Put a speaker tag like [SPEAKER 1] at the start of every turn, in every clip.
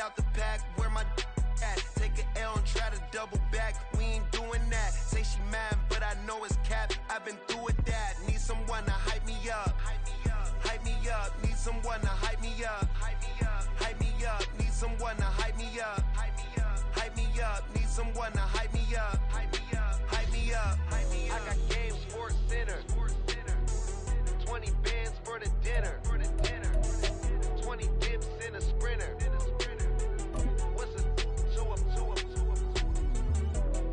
[SPEAKER 1] out the pack, where my at? Take an L and try to double back. We ain't doing that. Say she mad, but I know it's cap. I've been through with that. Need someone to hype me up. Hype me up. Need someone to hype me up. Hype me up. Need someone to hype me up. Hype me up. Need someone to hype me up. Hype me up. I got game Sports Center. 20 bands for the dinner. 20 dips in a sprinter. What's a two up?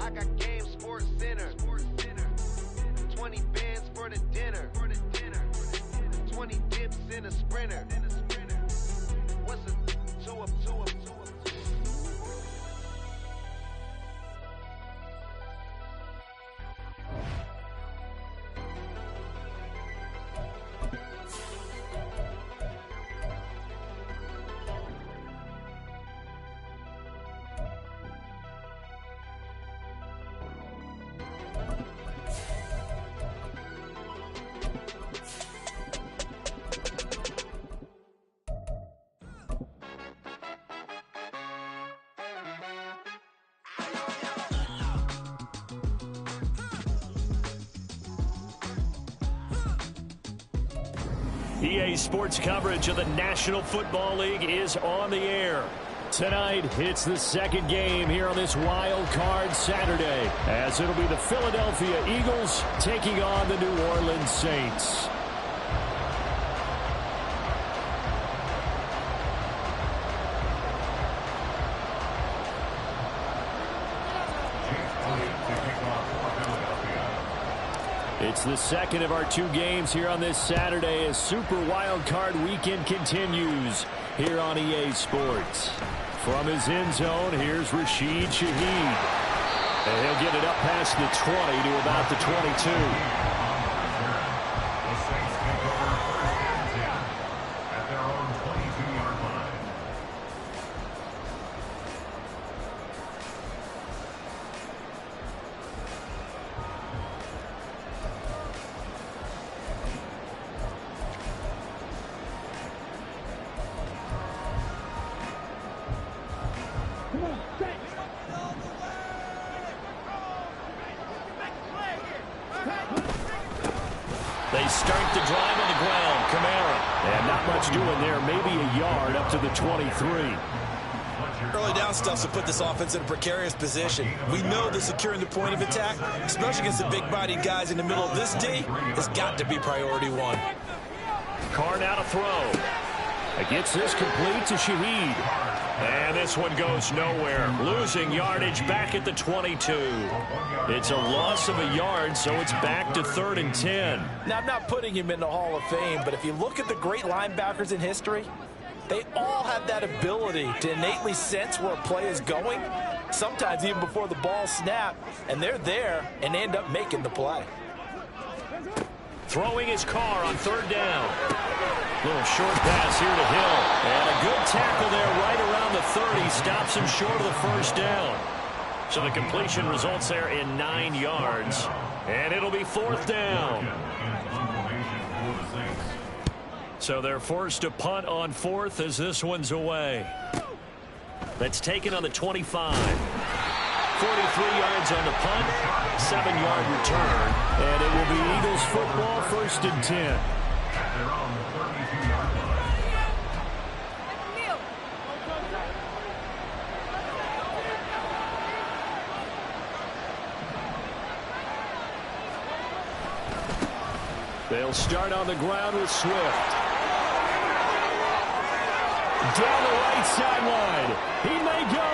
[SPEAKER 1] I got game Sports Center. 20 bands for the dinner. 20 dips in a sprinter. What's a two up?
[SPEAKER 2] EA Sports coverage of the National Football League is on the air. Tonight, it's the second game here on this Wild Card Saturday, as it'll be the Philadelphia Eagles taking on the New Orleans Saints. It's the second of our two games here on this Saturday as Super Wild Card Weekend continues here on EA Sports. From his end zone, here's Rashid Shaheed. And he'll get it up past the 20 to about the 22. They start the drive on the ground. Kamara. And not much doing there. Maybe a yard up to the 23.
[SPEAKER 3] Early down stuff to put this offense in a precarious position. We know that securing the point of attack, especially against the big-bodied guys in the middle of this D, has got to be priority one.
[SPEAKER 2] Carr now to throw. It gets this complete to Shaheed. And this one goes nowhere. Losing yardage back at the 22. It's a loss of a yard, so it's back to 3rd and 10.
[SPEAKER 3] Now, I'm not putting him in the Hall of Fame, but if you look at the great linebackers in history, they all have that ability to innately sense where a play is going, sometimes even before the ball snaps, and they're there and end up making the play.
[SPEAKER 2] Throwing his Carr on 3rd down. Little short pass here to Hill. And a good tackle there right around the 30. Stops him short of the 1st down. So the completion results there in 9 yards. And it'll be 4th down. So they're forced to punt on 4th as this one's away. That's taken on the 25. 43 yards on the punt, 7-yard return, and it will be Eagles football, 1st and 10. They'll start on the ground with Swift. Down the right sideline. He may go.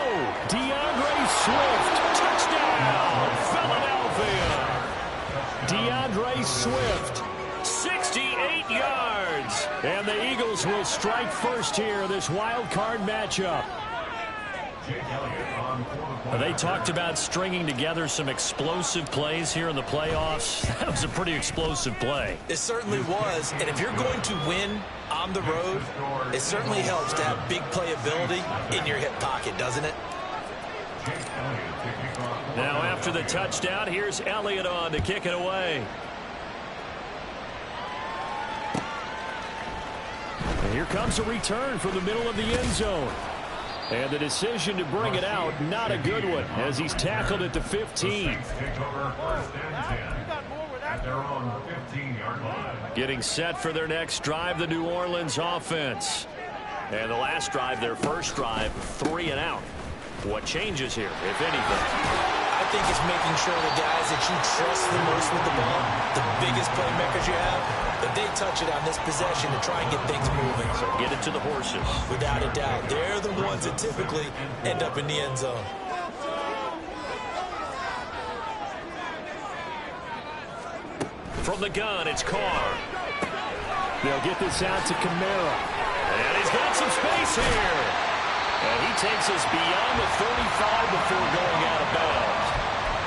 [SPEAKER 2] DeAndre Swift. Touchdown. Philadelphia. DeAndre Swift. 68 yards. And the Eagles will strike first here in this wild card matchup. They talked about stringing together some explosive plays here in the playoffs. That was a pretty explosive play.
[SPEAKER 3] It certainly was. And if you're going to win on the road, it certainly helps to have big playability in your hip pocket, doesn't it?
[SPEAKER 2] Now after the touchdown, here's Elliott on to kick it away. And here comes a return from the middle of the end zone. And the decision to bring it out, not a good one, as he's tackled at the 15. Getting set for their next drive, the New Orleans offense. And the last drive, their first drive, 3 and out. What changes here, if anything?
[SPEAKER 3] I think it's making sure the guys that you trust the most with the ball, the biggest playmakers you have, that they touch it on this possession to try and get things moving.
[SPEAKER 2] So get it to the horses.
[SPEAKER 3] Without a doubt. They're the ones that typically end up in the end zone.
[SPEAKER 2] From the gun, it's Carr. They'll get this out to Kamara. And he's got some space here. And he takes us beyond the 35 before going out of bounds.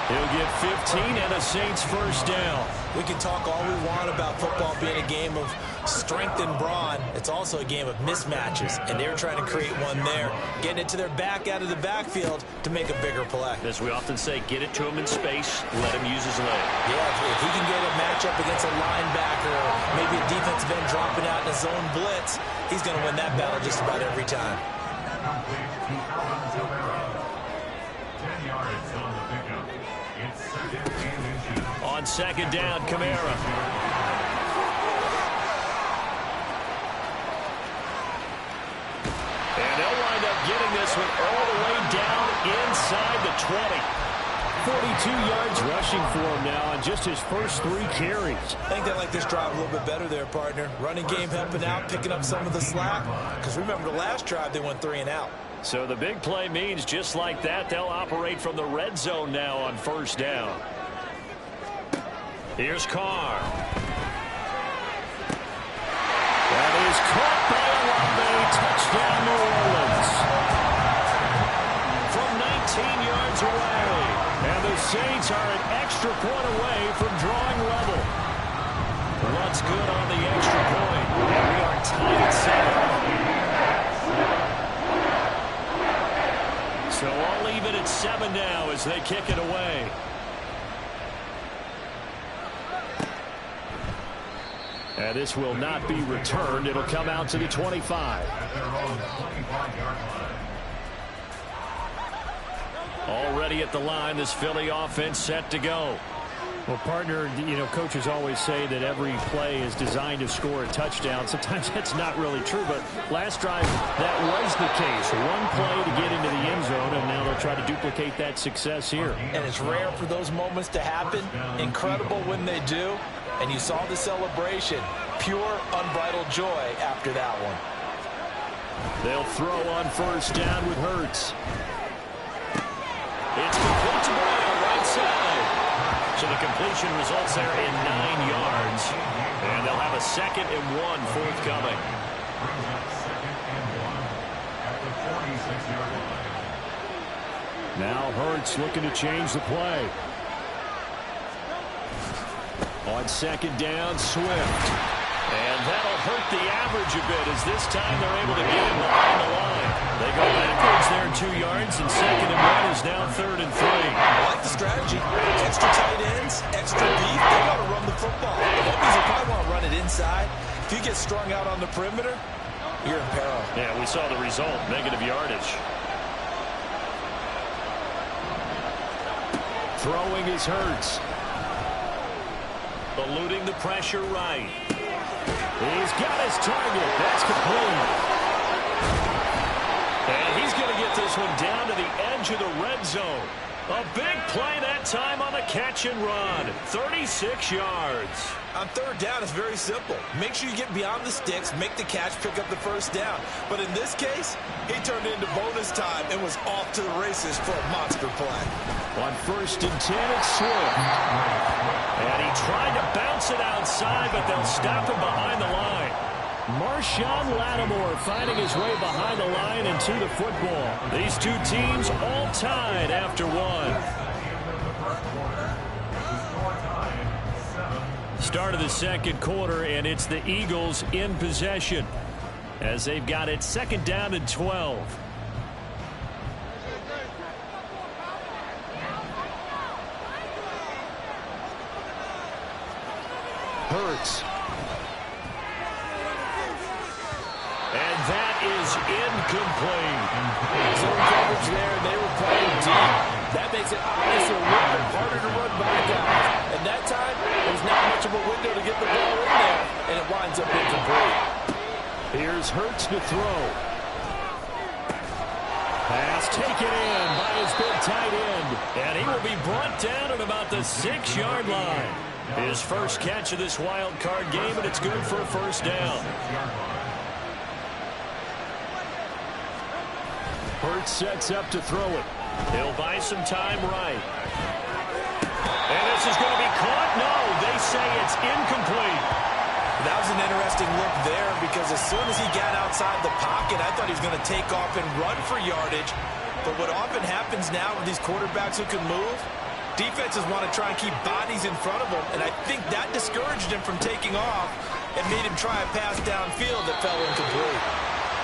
[SPEAKER 2] He'll get 15 and a Saints first down.
[SPEAKER 3] We can talk all we want about football being a game of strength and brawn. It's also a game of mismatches, and they're trying to create one there, getting it to their back out of the backfield to make a bigger play.
[SPEAKER 2] As we often say, get it to him in space, let him use his leg.
[SPEAKER 3] Yeah, if he can get a matchup against a linebacker, or maybe a defensive end dropping out in a zone blitz, he's going to win that battle just about every time.
[SPEAKER 4] 10 yards on the pickup. It's second and inches.
[SPEAKER 2] On second down, Kamara. And they'll wind up getting this one all the way down inside the 20. 42 yards rushing for him now on just his first 3 carries.
[SPEAKER 3] I think they like this drive a little bit better there, partner. Running game helping out, picking up some of the slack. Because remember, the last drive, they went 3 and out.
[SPEAKER 2] So the big play means just like that, they'll operate from the red zone now on first down. Here's Carr. That is caught by Olave. Touchdown, New Orleans. From 19 yards away. And the Saints are an extra point away from drawing level. What's good on the extra point? And we are tied at 7. So I'll leave it at 7 now as they kick it away. And this will not be returned. It'll come out to the 25. Already at the line, this Philly offense set to go. Well, partner, you know, coaches always say that every play is designed to score a touchdown. Sometimes that's not really true, but last drive, that was the case. One play to get into the end zone, and now they'll try to duplicate that success here.
[SPEAKER 3] And it's rare for those moments to happen. Incredible when they do. And you saw the celebration. Pure, unbridled joy after that one.
[SPEAKER 2] They'll throw on first down with Hurts. It's complete to Brown, right side. So the completion results there in 9 yards. And they'll have a 2nd and 1 forthcoming. Now Hurts looking to change the play. On second down, Swift. And that'll hurt the average a bit as this time they're able to get him behind the line. They go backwards there 2 yards, and 2nd and 1 is now 3rd and 3.
[SPEAKER 3] I like the strategy. Extra tight ends, extra deep. They want to run the football. The Hokies will probably want to run it inside. If you get strung out on the perimeter, you're in peril.
[SPEAKER 2] Yeah, we saw the result, negative yardage. Throwing is Hurts. Eluding the pressure right. He's got his target. That's complete. And he's going to get this one down to the edge of the red zone. A big play that time on the catch and run. 36 yards.
[SPEAKER 3] On third down, it's very simple. Make sure you get beyond the sticks, make the catch, pick up the first down. But in this case, he turned it into bonus time and was off to the races for a monster play.
[SPEAKER 2] On 1st and 10, it's Swift. And he tried to bounce it outside, but they'll stop him behind the line. Marshawn Lattimore finding his way behind the line and to the football. These two teams all tied after 1. Start of the second quarter, and it's the Eagles in possession as they've got it 2nd down and 12. Hurts. And that is incomplete.
[SPEAKER 3] Zone coverage there, and they were playing deep. That makes it obviously a little bit harder to run by guys. And that time, there's not much of a window to get the ball in there, and it winds up incomplete.
[SPEAKER 2] Here's Hurts to throw. Pass taken in by his big tight end. And he will be brought down at about the 6-yard line. His first catch of this wild card game, and it's good for a first down. Hurts sets up to throw it. He'll buy some time right. And this is going to be caught. No, they say it's incomplete.
[SPEAKER 3] That was an interesting look there because as soon as he got outside the pocket, I thought he was going to take off and run for yardage. But what often happens now with these quarterbacks who can move, defenses want to try and keep bodies in front of them, and I think that discouraged him from taking off and made him try a pass downfield that fell incomplete.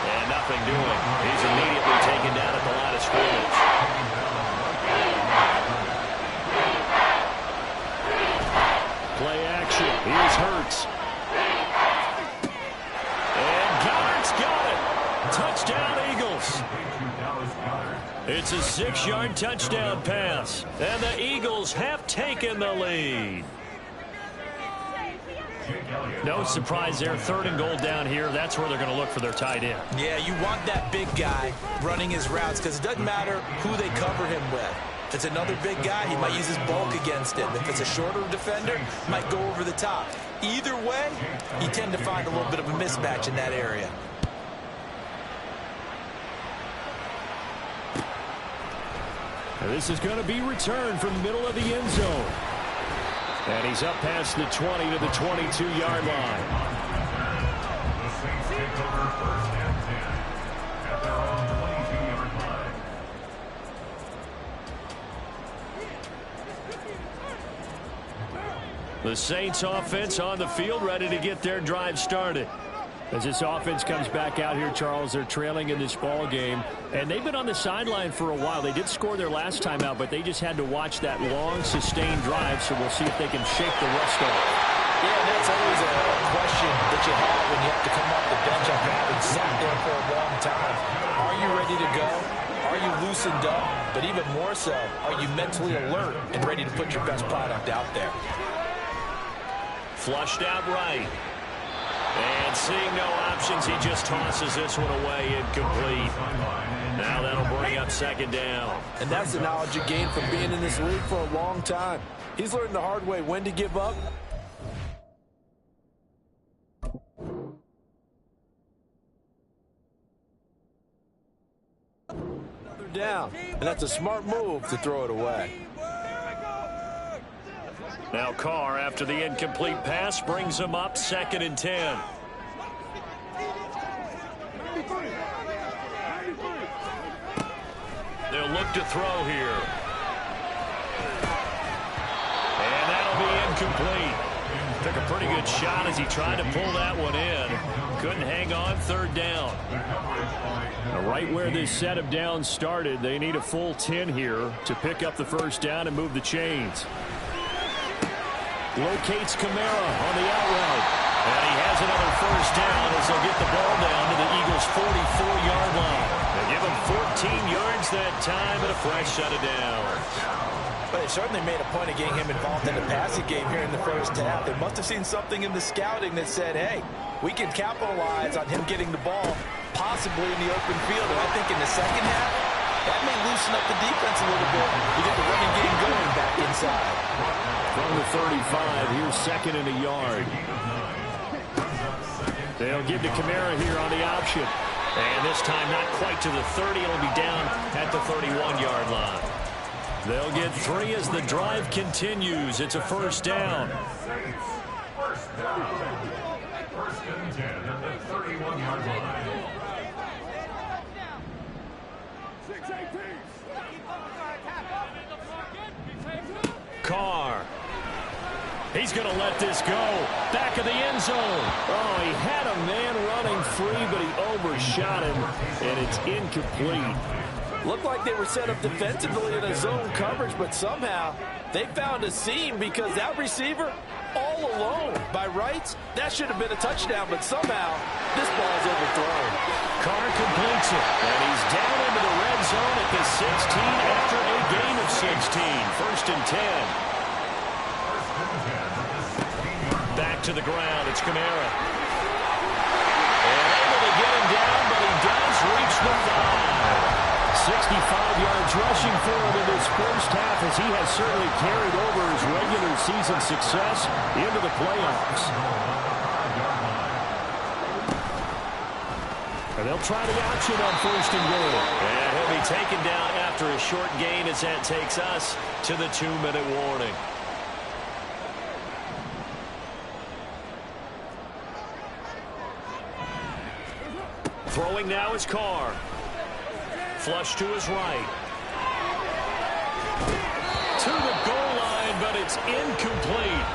[SPEAKER 2] And nothing doing. He's immediately taken down at the line of scrimmage. Play action. Here's Hurts. And Goddard's got it. Touchdown, Eagles. It's a 6-yard touchdown pass. And the Eagles have taken the lead. No surprise there. 3rd and goal down here. That's where they're going to look for their tight end.
[SPEAKER 3] Yeah, you want that big guy running his routes because it doesn't matter who they cover him with. If it's another big guy, he might use his bulk against him. If it's a shorter defender, he might go over the top. Either way, you tend to find a little bit of a mismatch in that area.
[SPEAKER 2] This is going to be returned from the middle of the end zone. And he's up past the 20 to the 22-yard line.
[SPEAKER 4] The Saints take over 1st and 10 at their own 22-yard line.
[SPEAKER 2] The Saints offense on the field, ready to get their drive started. As this offense comes back out here, Charles, they're trailing in this ball game, and they've been on the sideline for a while. They did score their last time out, but they just had to watch that long, sustained drive, so we'll see if they can shake the rust off.
[SPEAKER 3] Yeah, that's always a question that you have when you have to come off the bench after having sat there for a long time. Are you ready to go? Are you loosened up? But even more so, are you mentally alert and ready to put your best product out there?
[SPEAKER 2] Flushed out right. And seeing no options, he just tosses this one away, incomplete. Now that'll bring up 2nd down.
[SPEAKER 3] And that's the knowledge you gain from being in this league for a long time. He's learned the hard way when to give up. Another down, and that's a smart move to throw it away.
[SPEAKER 2] Now Carr, after the incomplete pass, brings him up 2nd and 10. They'll look to throw here. And that'll be incomplete. Took a pretty good shot as he tried to pull that one in. Couldn't hang on. 3rd down. Now, right where this set of downs started, they need a full 10 here to pick up the first down and move the chains. Locates Kamara on the out route. And he has another first down as they'll get the ball down to the Eagles' 44-yard line. They give him 14 yards that time and a fresh set of downs.
[SPEAKER 3] But they certainly made a point of getting him involved in the passing game here in the first half. They must have seen something in the scouting that said, hey, we can capitalize on him getting the ball possibly in the open field. And I think in the second half, that may loosen up the defense a little bit to get the running game going back inside.
[SPEAKER 2] From the 35, here's 2nd and a yard. They'll give to Kamara here on the option. And this time not quite to the 30. It'll be down at the 31-yard line. They'll get 3 as the drive continues. It's a first down.
[SPEAKER 4] First down. 1st and 10 at the 31-yard line.
[SPEAKER 2] Carr. He's going to let this go. Back of the end zone. Oh, he had a man running free, but he overshot him, and it's incomplete.
[SPEAKER 3] Looked like they were set up defensively in a zone coverage, but somehow they found a seam because that receiver, all alone. By rights, that should have been a touchdown, but somehow this ball's overthrown.
[SPEAKER 2] Carr completes it, and he's down into the red zone at the 16 after a gain of 16. First and 10. Back to the ground. It's Kamara. And able to get him down, but he does reach the 5. 65 yards rushing for him in this first half, as he has certainly carried over his regular season success into the playoffs. And they'll try the option on first and goal. And he'll be taken down after a short gain, as that takes us to the 2-minute warning. Throwing now is Carr. Flush to his right. To the goal line, but it's incomplete.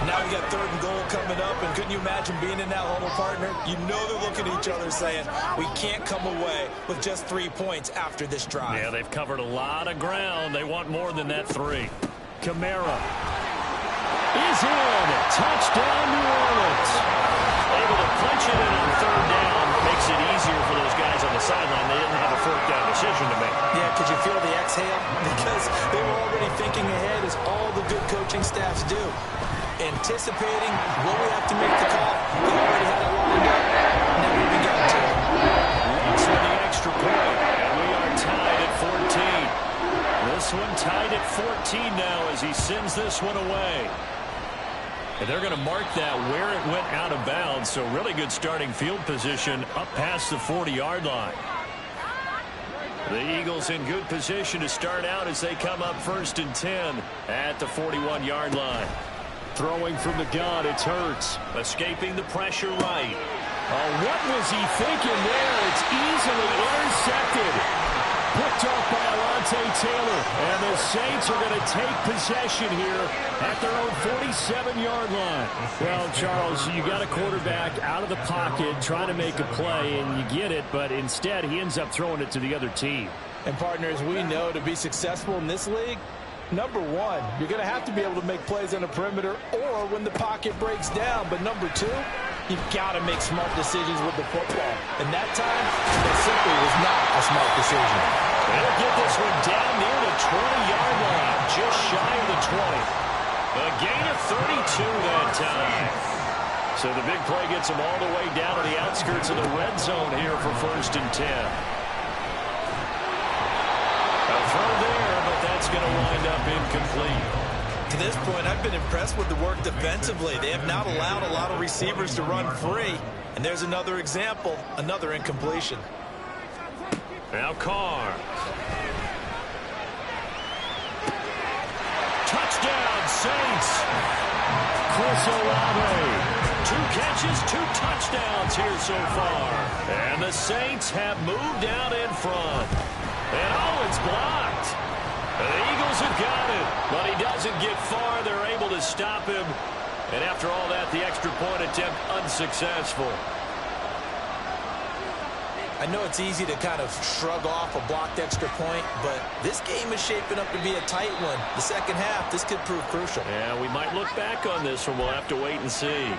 [SPEAKER 3] Now we got 3rd and goal coming up, and couldn't you imagine being in that huddle, partner? You know they're looking at each other saying, we can't come away with just 3 points after this drive.
[SPEAKER 2] Yeah, they've covered a lot of ground. They want more than that 3. Kamara is in. Touchdown, New Orleans. Able to punch it in on 3rd down. Makes it easier for those guys on the sideline. They didn't have a 4th down decision to make.
[SPEAKER 3] Yeah, could you feel the exhale? Because they were already thinking ahead, as all the good coaching staffs do. Anticipating what we have to make the call. They already had it lined up. Never even got to it.
[SPEAKER 2] Looks for the extra point, and we are tied at 14. This one tied at 14 now as he sends this one away. And they're going to mark that where it went out of bounds, so really good starting field position up past the 40-yard line. The Eagles in good position to start out as they come up 1st and 10 at the 41-yard line. Throwing from the gun, it's Hurts. Escaping the pressure right. Oh, what was he thinking there? It's easily intercepted. Picked off by Alontae Taylor. And the Saints are going to take possession here at their own 47-yard line. Well, Charles, you got a quarterback out of the pocket trying to make a play, and you get it, but instead he ends up throwing it to the other team.
[SPEAKER 3] And, partners, we know to be successful in this league, number one, you're going to have to be able to make plays on the perimeter or when the pocket breaks down. But number two, you've got to make smart decisions with the football. And that time, it simply was not a smart decision.
[SPEAKER 2] They'll get this one down near the 20-yard line, just shy of the 20. A gain of 32 that time. So the big play gets them all the way down to the outskirts of the red zone here for 1st and 10. A throw there, but that's going to wind up incomplete.
[SPEAKER 3] To this point, I've been impressed with the work defensively. They have not allowed a lot of receivers to run free. And there's another example, another incompletion.
[SPEAKER 2] Now Carr. Touchdown, Saints. Chris Olave. 2 catches, 2 touchdowns here so far. And the Saints have moved out in front. And oh, it's blocked. The Eagles have got it, but he doesn't get far. They're able to stop him. And after all that, the extra point attempt unsuccessful.
[SPEAKER 3] I know it's easy to kind of shrug off a blocked extra point, but this game is shaping up to be a tight one. The second half, this could prove crucial.
[SPEAKER 2] Yeah, we might look back on this one. We'll have to wait and see.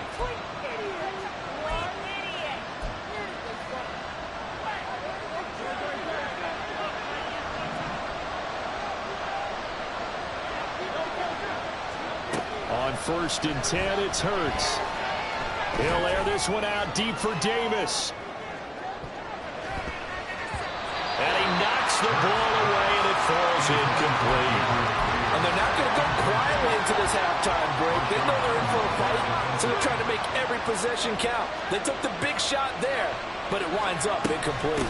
[SPEAKER 2] On 1st and 10, it's Hurts. He'll air this one out deep for Davis. And he knocks the ball away, and it falls incomplete.
[SPEAKER 3] And they're not going to go quietly into this halftime break. They know they're in for a fight, so they're trying to make every possession count. They took the big shot there, but it winds up incomplete.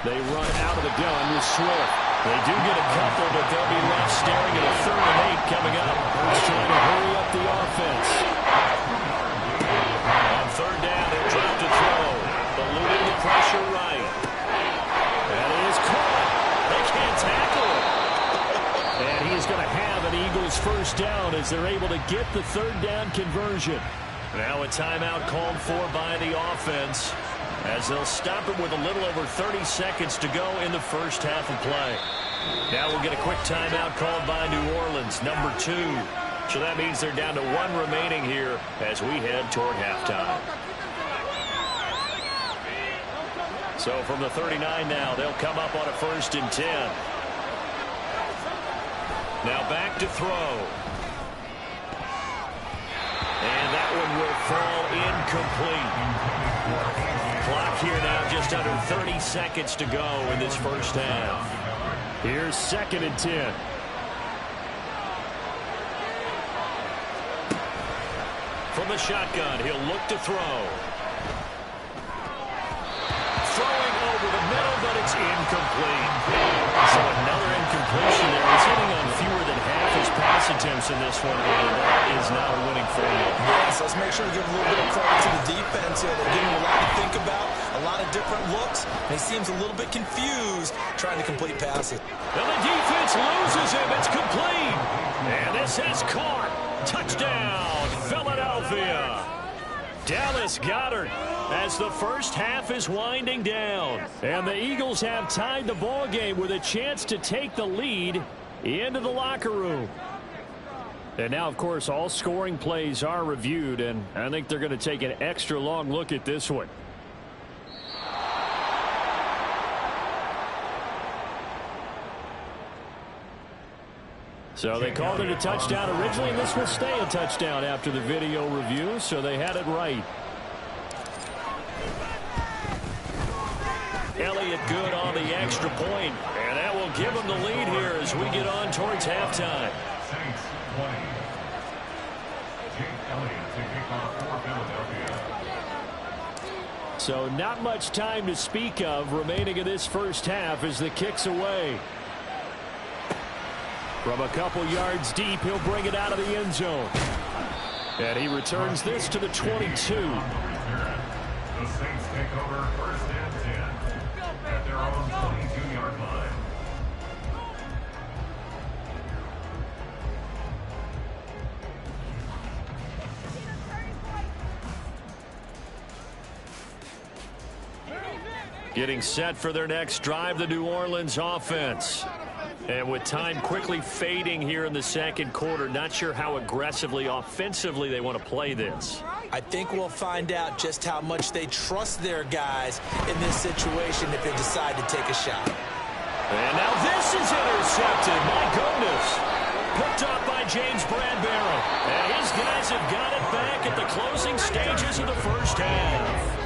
[SPEAKER 2] They run out of the gun with Swift. They do get a couple, but they'll be left staring at a 3rd and 8 coming up. He's trying to hurry up the offense. On 3rd down, he'll drop to throw. Eluding the pressure right. And it is caught. They can't tackle it. And he is going to have an Eagles 1st down as they're able to get the 3rd down conversion. Now a timeout called for by the offense, as they'll stop it with a little over 30 seconds to go in the first half of play. Now we'll get a quick timeout called by New Orleans. Number 2, So that means they're down to 1 remaining here as we head toward halftime. So from the 39 now, they'll come up on a 1st and 10. Now back to throw. And that one will fall incomplete. Clock here now just under 30 seconds to go in this first half. Here's 2nd and 10. From the shotgun, he'll look to throw. Throwing over the middle, but it's incomplete. So another incompletion there. He's hitting on fewer than half his pass attempts in this one, and that is not a winning formula.
[SPEAKER 3] Yes, let's make sure to give a little bit of credit to the defense here. They're giving him a lot to think about, a lot of different looks, and he seems a little bit confused trying to complete passes.
[SPEAKER 2] And the defense loses him. It's complete. And this has caught. Touchdown, Philadelphia. Dallas Goedert as the first half is winding down. And the Eagles have tied the ball game with a chance to take the lead into the locker room. And now, of course, all scoring plays are reviewed, and I think they're going to take an extra long look at this one. So they called it a touchdown originally, and this will stay a touchdown after the video review, so they had it right. Elliott good on the extra point, and that will give them the lead here as we get on towards halftime.
[SPEAKER 4] Saints 20. Jake Elliott to kick off for Philadelphia.
[SPEAKER 2] So not much time to speak of remaining in this first half as the kick's away. From a couple yards deep, he'll bring it out of the end zone. And he returns this to the 22.
[SPEAKER 4] The Saints take over 1st and 10 at their own 22-yard line.
[SPEAKER 2] Getting set for their next drive, the New Orleans offense. And with time quickly fading here in the second quarter, not sure how aggressively, offensively they want to play this.
[SPEAKER 3] I think we'll find out just how much they trust their guys in this situation if they decide to take a shot.
[SPEAKER 2] And now this is intercepted. My goodness. Picked up by James Bradbury. And his guys have got it back at the closing stages of the first half.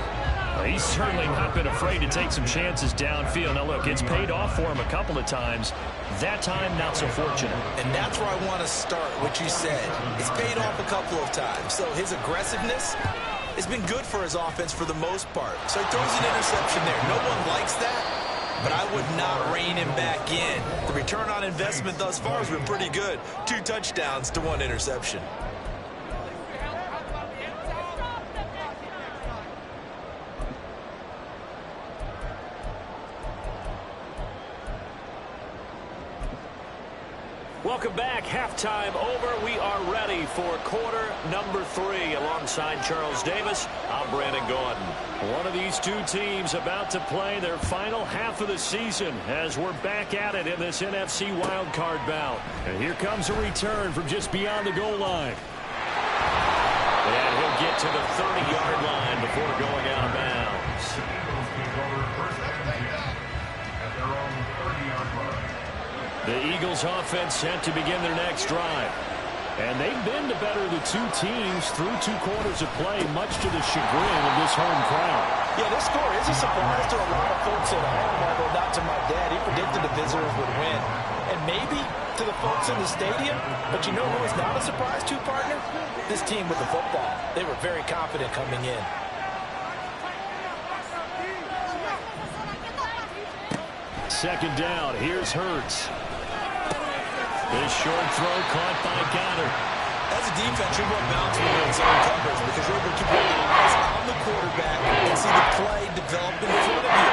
[SPEAKER 2] He's certainly not been afraid to take some chances downfield. Now, look, it's paid off for him a couple of times. That time, not so fortunate. And that's where I want to start, what you said. It's paid off a couple of times. So his aggressiveness has been good for his offense for the most part. So he throws an interception there. No one likes that, but I would not rein him back in. The return on investment thus far has been pretty good. 2 touchdowns to 1 interception. Welcome back. Halftime over. We are ready for quarter number 3. Alongside Charles Davis, I'm Brandon Gordon. One of these two teams about to play their final half of the season as we're back at it in this NFC wildcard bout. And here comes a return from just beyond the goal line. And he'll get to the 30-yard line before going out of bounds. The Eagles offense set to begin their next drive. And they've been the better of the two teams through 2 quarters of play, much to the chagrin of this home crowd.
[SPEAKER 3] Yeah, this score is a surprise to a lot of folks at home, although not to my dad. He predicted the visitors would win. And maybe to the folks in the stadium, but you know who is not a surprise to, partner? This team with the football. They were very confident coming in.
[SPEAKER 2] Second down, here's Hurts. This short throw caught by Goddard.
[SPEAKER 3] As a defense, you're more balanced when you're in zone coverage because you're able to keep your eyes on the quarterback and see the play develop in front of you.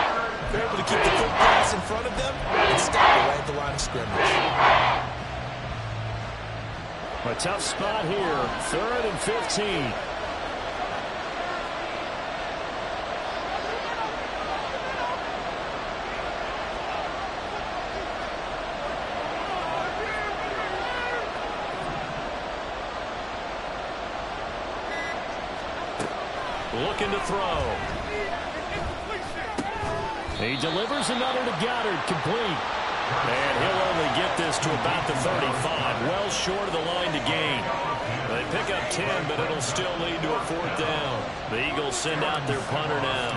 [SPEAKER 3] They're able to keep the quick pass in front of them and stop it right at the line of scrimmage.
[SPEAKER 2] A tough spot here, 3rd and 15. looking to throw. He delivers another to Goddard, complete. And he'll only get this to about the 35, well short of the line to gain. They pick up 10, but it'll still lead to a 4th down. The Eagles send out their punter now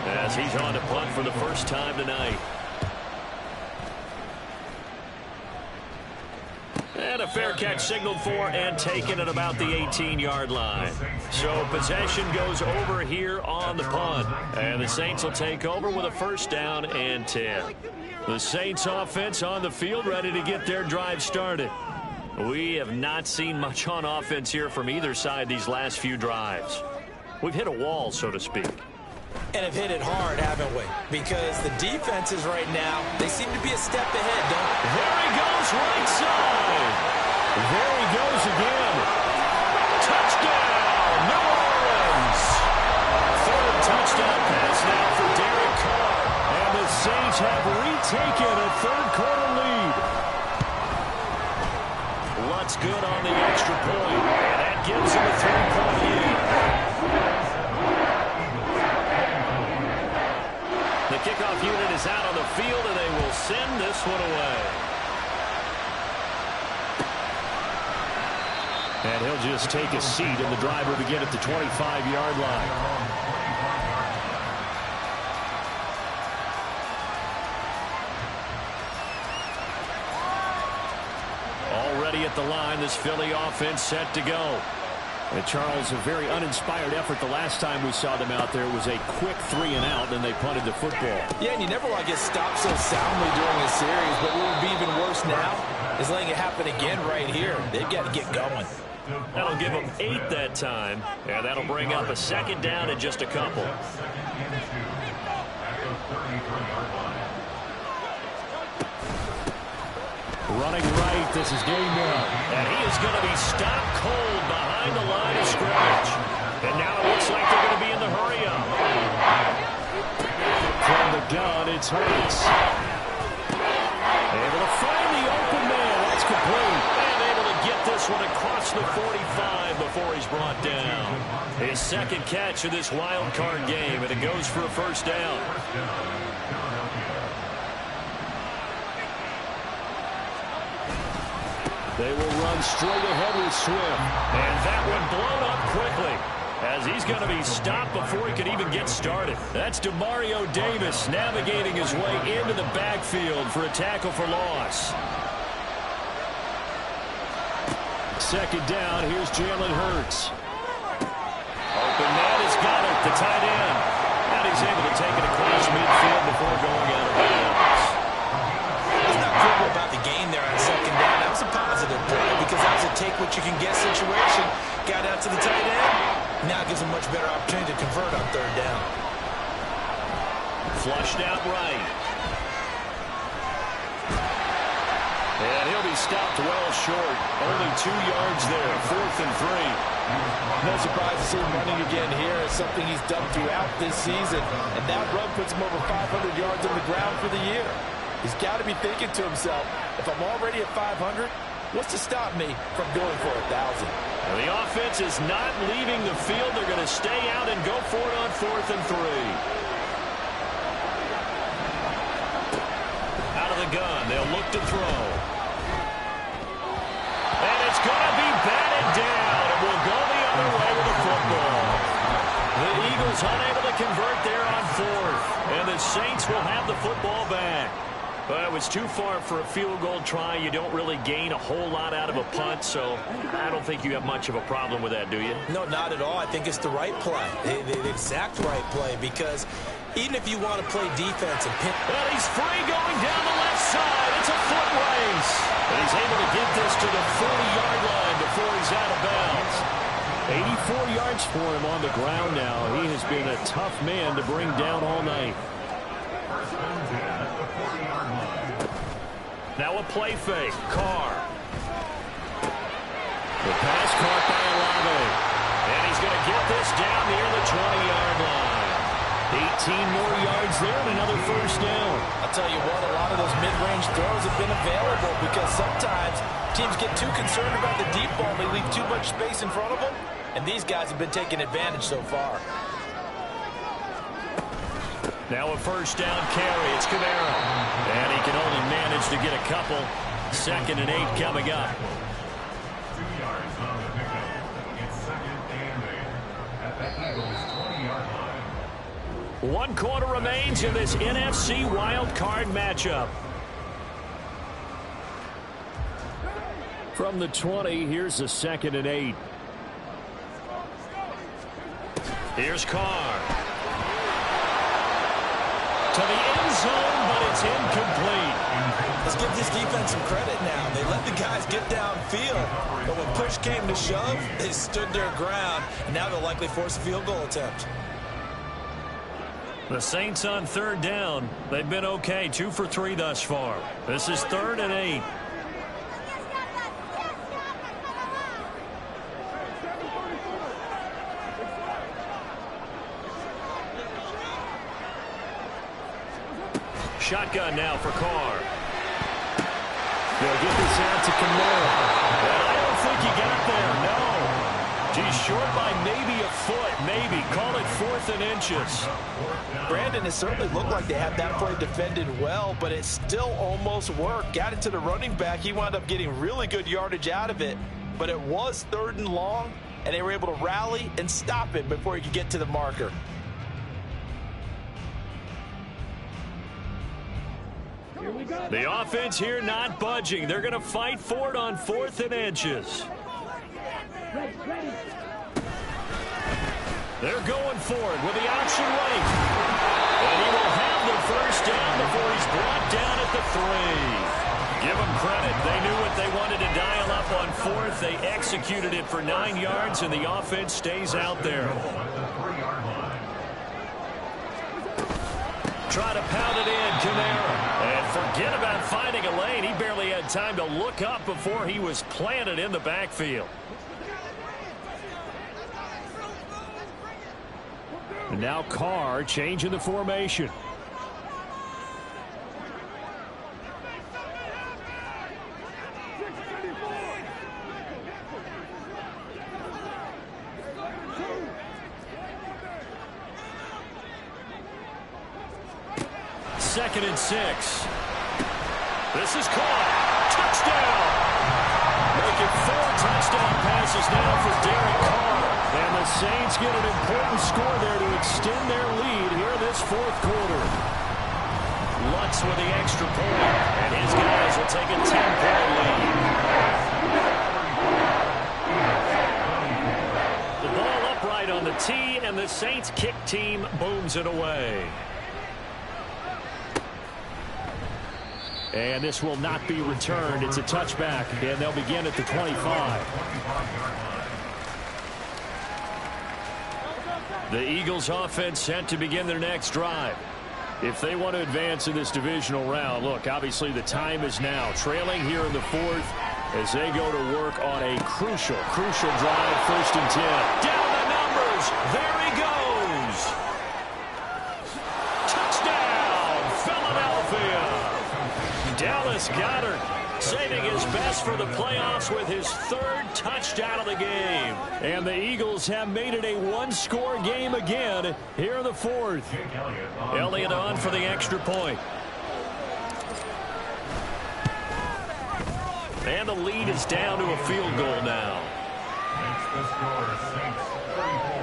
[SPEAKER 2] as he's on to punt for the first time tonight. And a fair catch signaled for and taken at about the 18-yard line. So possession goes over here on the punt. And the Saints will take over with a 1st down and 10. The Saints offense on the field ready to get their drive started. We have not seen much on offense here from either side these last few drives. We've hit a wall, so to speak.
[SPEAKER 3] And have hit it hard, haven't we? Because the defenses right now, they seem to be a step ahead, don't they?
[SPEAKER 2] There he goes, right side. There he goes again. Touchdown, New Orleans. 3rd touchdown pass now for Derek Carr. And the Saints have retaken a 3rd-quarter lead. Lutz good on the extra point. And that gives him a 3-point lead. The kickoff unit is out on the field, and they will send this one away. And he'll just take a seat, and the drive will begin at the 25-yard line. Already at the line, this Philly offense set to go. And Charles, a very uninspired effort the last time we saw them out there. It was a quick 3-and-out, and they punted the football.
[SPEAKER 3] Yeah, and you never want to get stopped so soundly during a series, but what would be even worse now is letting it happen again right here. They've got to get going.
[SPEAKER 2] That'll give them 8 that time, and that'll bring up a 2nd down and just a couple. Running right, this is game 1. And he is going to be stopped cold behind the line of scrimmage. And now it looks like they're going to be in the hurry-up. From the gun, it's Hurts. Able to find the open man. That's complete. And able to get this one across the 45 before he's brought down. His 2nd catch of this wild card game, and it goes for a 1st down. They will run straight ahead with Swift. And that one blown up quickly as he's going to be stopped before he could even get started. That's Demario Davis navigating his way into the backfield for a tackle for loss. 2nd down, here's Jalen Hurts. Open man has got it, the tight end. And he's able to take it across midfield before going out of bounds.
[SPEAKER 3] It's not critical about the gain there on 2nd down. That was a positive play because that was a take-what-you-can-get situation. Got out to the tight end. Now it gives him a much better opportunity to convert on 3rd down.
[SPEAKER 2] Flushed out right. And he'll be stopped well short. Only 2 yards there. 4th and 3.
[SPEAKER 3] No surprise to see him running again here. It's something he's done throughout this season. And that run puts him over 500 yards on the ground for the year. He's got to be thinking to himself, if I'm already at 500, what's to stop me from going for 1,000?
[SPEAKER 2] The offense is not leaving the field. They're going to stay out and go for it on 4th and 3. Out of the gun, they'll look to throw. And it's going to be batted down. It will go the other way with the football. The Eagles unable to convert there on 4th. And the Saints will have the football back. Well, it was too far for a field goal try. You don't really gain a whole lot out of a punt, so I don't think you have much of a problem with that, do you?
[SPEAKER 3] No, not at all. I think it's the right play, the exact right play, because even if you want to play defense and pin...
[SPEAKER 2] Well, he's free going down the left side. It's a foot race. And he's able to get this to the 40-yard line before he's out of bounds. 84 yards for him on the ground now. He has been a tough man to bring down all night. Now a play fake. Carr. The pass caught by Olave. And he's going to get this down near the 20-yard line. 18 more yards there and another 1st down.
[SPEAKER 3] I'll tell you what, a lot of those mid-range throws have been available because sometimes teams get too concerned about the deep ball. They leave too much space in front of them. And these guys have been taking advantage so far.
[SPEAKER 2] Now a first down carry. It's Kamara. And he can only manage to get a couple. 2nd and 8 coming up.
[SPEAKER 4] 2 yards on the pickup. It's 2nd and 8 at the Eagles' 20-yard line.
[SPEAKER 2] 1 quarter remains in this NFC wild card matchup. From the 20, here's a 2nd and 8. Here's Carr. To the end zone, but it's incomplete.
[SPEAKER 3] Let's give this defense some credit now. They let the guys get downfield, but when push came to shove, they stood their ground, and now they'll likely force a field goal attempt.
[SPEAKER 2] The Saints on 3rd down. They've been okay, 2 for 3 thus far. This is 3rd and 8. Shotgun now for Carr. They'll get this out to Kamara. And I don't think he got there, no. He's short by maybe a foot, maybe. Call it 4th and inches.
[SPEAKER 3] Brandon, it certainly looked like they had that play defended well, but it still almost worked. Got it to the running back. He wound up getting really good yardage out of it, but it was 3rd and long, and they were able to rally and stop it before he could get to the marker.
[SPEAKER 2] The offense here not budging. They're going to fight for it on 4th and inches. They're going for it with the option right. And he will have the first down before he's brought down at the 3. Give them credit. They knew what they wanted to dial up on 4th. They executed it for 9 yards, and the offense stays out there. Try to pound it in, Kamara. And forget about finding a lane. He barely had time to look up before he was planted in the backfield. And now Carr changing the formation. Second and 6. This is caught. Touchdown. Making 4 touchdown passes now for Derek Carr. And the Saints get an important score there to extend their lead here this 4th quarter. Lutz with the extra point. And his guys will take a 10-point lead. The ball upright on the tee, and the Saints kick team booms it away. And this will not be returned. It's a touchback, and they'll begin at the 25. The Eagles offense set to begin their next drive. If they want to advance in this divisional round, look, obviously the time is now. Trailing here in the 4th as they go to work on a crucial drive, 1st and 10. Down the numbers. There he goes. Touchdown, Philadelphia. Dallas Goedert saving his best for the playoffs with his 3rd touchdown of the game. And the Eagles have made it a 1-score game again here in the 4th. Elliott on for the extra point. And the lead is down to a field goal now.
[SPEAKER 4] Makes the score Saints 34,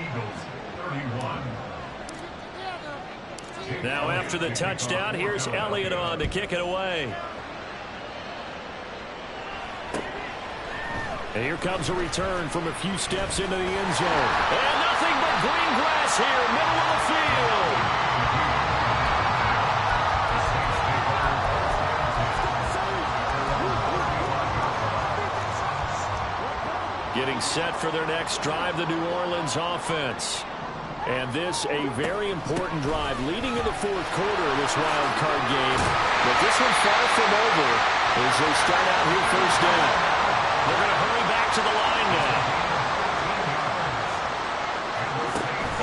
[SPEAKER 4] Eagles 31.
[SPEAKER 2] Now after the touchdown, here's Elliott on to kick it away. And here comes a return from a few steps into the end zone. And nothing but green grass here, middle of the field. Getting set for their next drive, the New Orleans offense. And this a very important drive leading in the 4th quarter of this wild card game. But this one far from over as they start out here 1st down. They're going to hurry back to the line now.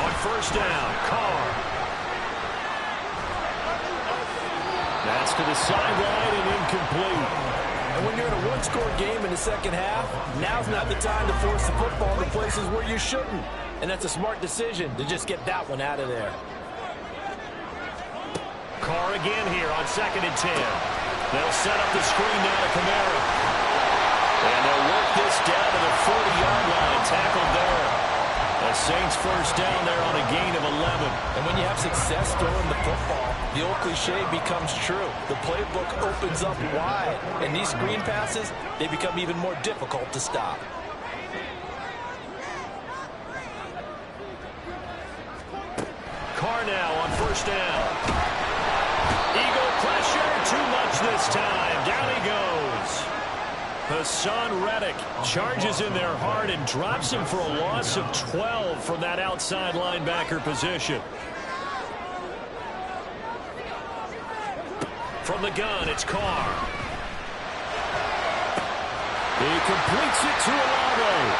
[SPEAKER 2] On 1st down, Carr. That's to the sideline and incomplete.
[SPEAKER 3] And when you're in a 1-score game in the 2nd half, now's not the time to force the football to places where you shouldn't. And that's a smart decision to just get that one out of there.
[SPEAKER 2] Carr again here on 2nd and 10. They'll set up the screen now to Kamara. And they'll work this down to the 40-yard line. Tackled there. The Saints first down there on a gain of 11.
[SPEAKER 3] And when you have success throwing the football, the old cliche becomes true. The playbook opens up wide. And these screen passes, they become even more difficult to stop.
[SPEAKER 2] Carr now on first down. Eagle pressure, too much this time. Down he goes. Hassan Reddick charges in there hard and drops him for a loss of 12 from that outside linebacker position. From the gun, it's Carr. He completes it to Olave.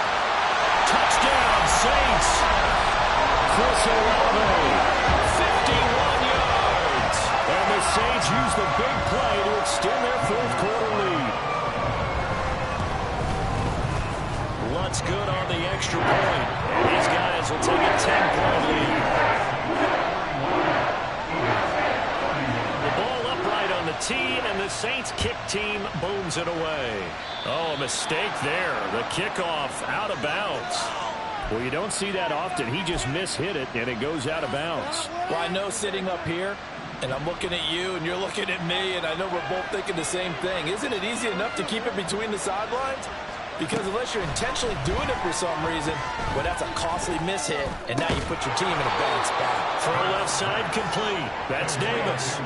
[SPEAKER 2] Touchdown, Saints. Chris Olave, 51 yards. And the Saints use the big play to extend their fourth quarter lead. Lutt's good on the extra point. And these guys will take a 10-point lead. The ball upright on the tee, and the Saints kick team booms it away. Oh, a mistake there. The kickoff out of bounds. Well, you don't see that often. He just mishit it, and it goes out of bounds.
[SPEAKER 3] Well, I know sitting up here, and I'm looking at you, and you're looking at me, and I know we're both thinking the same thing. Isn't it easy enough to keep it between the sidelines? Because unless you're intentionally doing it for some reason, well, that's a costly mishit, and now you put your team in a bad spot.
[SPEAKER 2] Throw left side complete. That's Davis.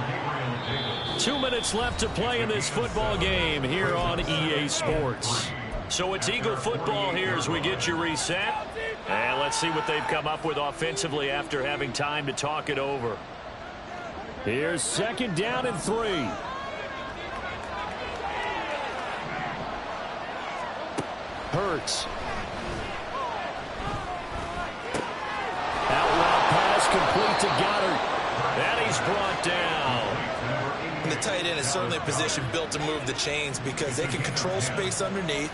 [SPEAKER 2] 2 minutes left to play in this football game here on EA Sports. So it's Eagle football here as we get you reset. And let's see what they've come up with offensively after having time to talk it over. Here's 2nd down and 3. Hurts. Out route pass complete to Goddard. And he's brought down.
[SPEAKER 3] And the tight end is certainly a position built to move the chains because they can control space underneath.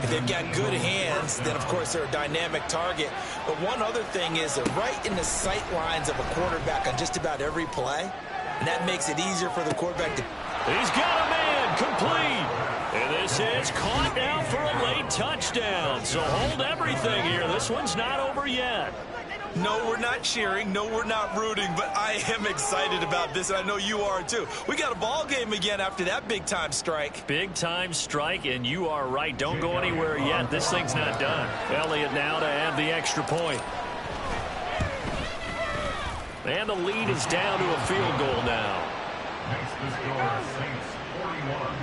[SPEAKER 3] If they've got good hands, then, of course, they're a dynamic target. But one other thing is they're right in the sight lines of a quarterback on just about every play. And that makes it easier for the quarterback to...
[SPEAKER 2] He's got a man complete. And this is caught now for a late touchdown. So hold everything here. This one's not over yet.
[SPEAKER 5] No, we're not cheering. No, we're not rooting. But I am excited about this, and I know you are too. We got a ball game again after that big-time strike.
[SPEAKER 2] Big-time strike, and you are right. Don't go anywhere yet. This thing's not done. Elliott now to add the extra point. And the lead is down to a field goal now.
[SPEAKER 4] Makes the score Saints 41,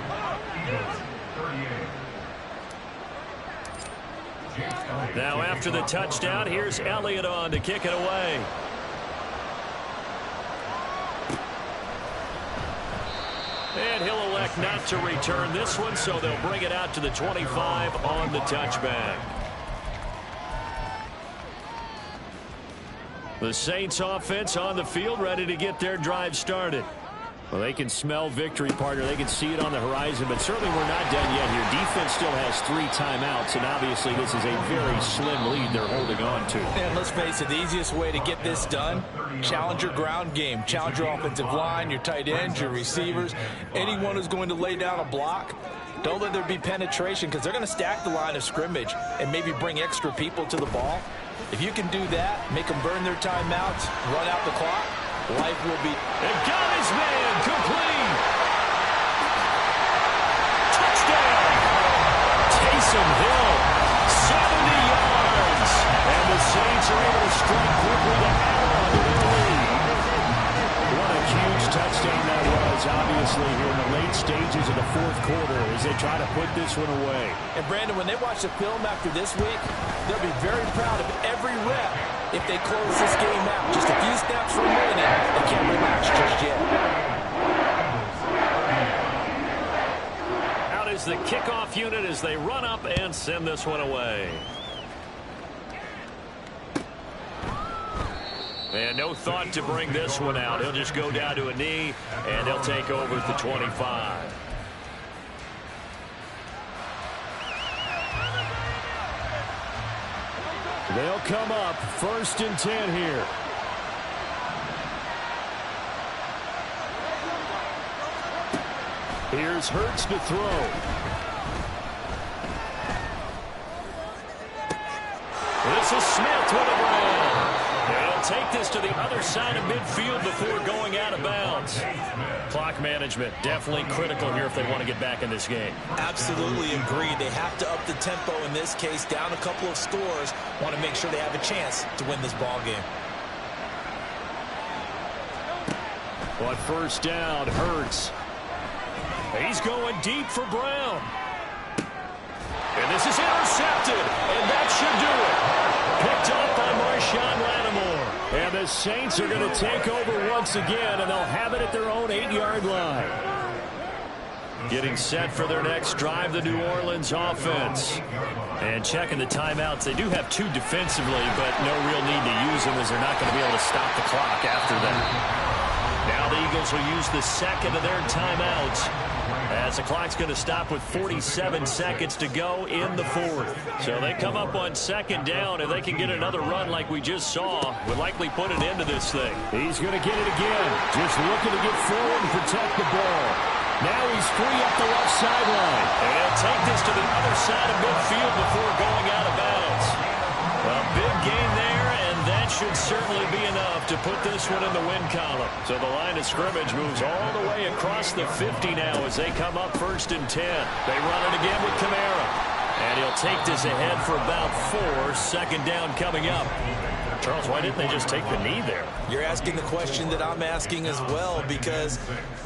[SPEAKER 4] Eagles 38.
[SPEAKER 2] Now after the touchdown, here's Elliott on to kick it away. And he'll elect not to return this one, so they'll bring it out to the 25 on the touchback. The Saints offense on the field, ready to get their drive started. Well, they can smell victory, partner. They can see it on the horizon, but certainly we're not done yet here. Defense still has 3 timeouts, and obviously this is a very slim lead they're holding on to.
[SPEAKER 3] And let's face it, the easiest way to get this done, challenge your ground game. Challenge your offensive line, your tight ends, your receivers, anyone who's going to lay down a block. Don't let there be penetration because they're going to stack the line of scrimmage and maybe bring extra people to the ball. If you can do that, make them burn their timeouts, run out the clock, life will be...
[SPEAKER 2] And got his man complete. Touchdown. Taysom Hill, 70 yards. And the Saints are able to strike quickly to add on to their lead. What a huge touchdown that was, obviously, here in the late stages of the fourth quarter as they try to put this one away.
[SPEAKER 3] And, Brandon, when they watch the film after this week, they'll be very proud of every rep if they close this game out. Just a few snaps remaining. They can't relax just yet.
[SPEAKER 2] Out is the kickoff unit as they run up and send this one away. And no thought to bring this one out. He'll just go down to a knee, and he'll take over at the 25. They'll come up 1st and 10 here. Here's Hurts to throw. This is Smith with a run. They'll take this to the other side of midfield before going out of bounds. Clock management definitely critical here if they want to get back in this game.
[SPEAKER 3] Absolutely agreed. They have to up the tempo in this case, down a couple of scores. Want to make sure they have a chance to win this ball game.
[SPEAKER 2] But first down, Hurts. He's going deep for Brown. And this is intercepted, and that should do it. Picked off by Marshawn Lattimore. And the Saints are going to take over once again, and they'll have it at their own 8-yard line. Getting set for their next drive, the New Orleans offense. And checking the timeouts. They do have 2 defensively, but no real need to use them as they're not going to be able to stop the clock after that. Now the Eagles will use the second of their timeouts, as the clock's going to stop with 47 seconds to go in the 4th. So they come up on second down. If they can get another run like we just saw, would likely put an end to this thing. He's going to get it again. Just looking to get forward and protect the ball. Now he's free up the left sideline. And he'll take this to the other side of midfield before going out of bounds. A big gain there, and that should certainly be enough to put this one in the win column. So the line of scrimmage moves all the way across the 50 now as they come up 1st and 10. They run it again with Kamara. And he'll take this ahead for about 4. Second down coming up. Charles, why didn't they just take the knee there?
[SPEAKER 3] You're asking the question that I'm asking as well, because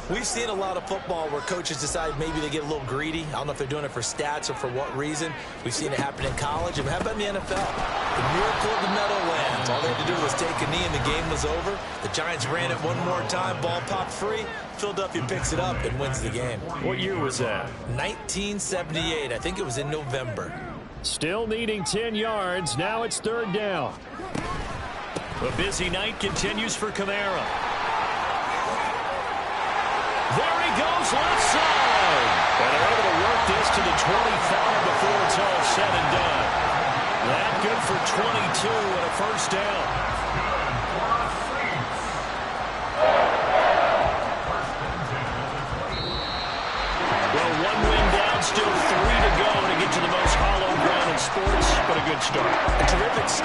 [SPEAKER 3] we've seen a lot of football where coaches decide maybe they get a little greedy. I don't know if they're doing it for stats or for what reason. We've seen it happen in college. And how about in the NFL? The miracle of the Meadowlands. All they had to do was take a knee and the game was over. The Giants ran it one more time. Ball popped free. Philadelphia picks it up and wins the game.
[SPEAKER 2] What year was that?
[SPEAKER 3] 1978. I think it was in November.
[SPEAKER 2] Still needing 10 yards. Now it's 3rd down. A busy night continues for Kamara. There he goes, left side. And they're able to work this to the 25 before it's all said and done. That good for 22 and a first down. Well, 1 win down, still 3 to go to get to the most hollow ground in sports, but a good start.
[SPEAKER 3] A terrific start.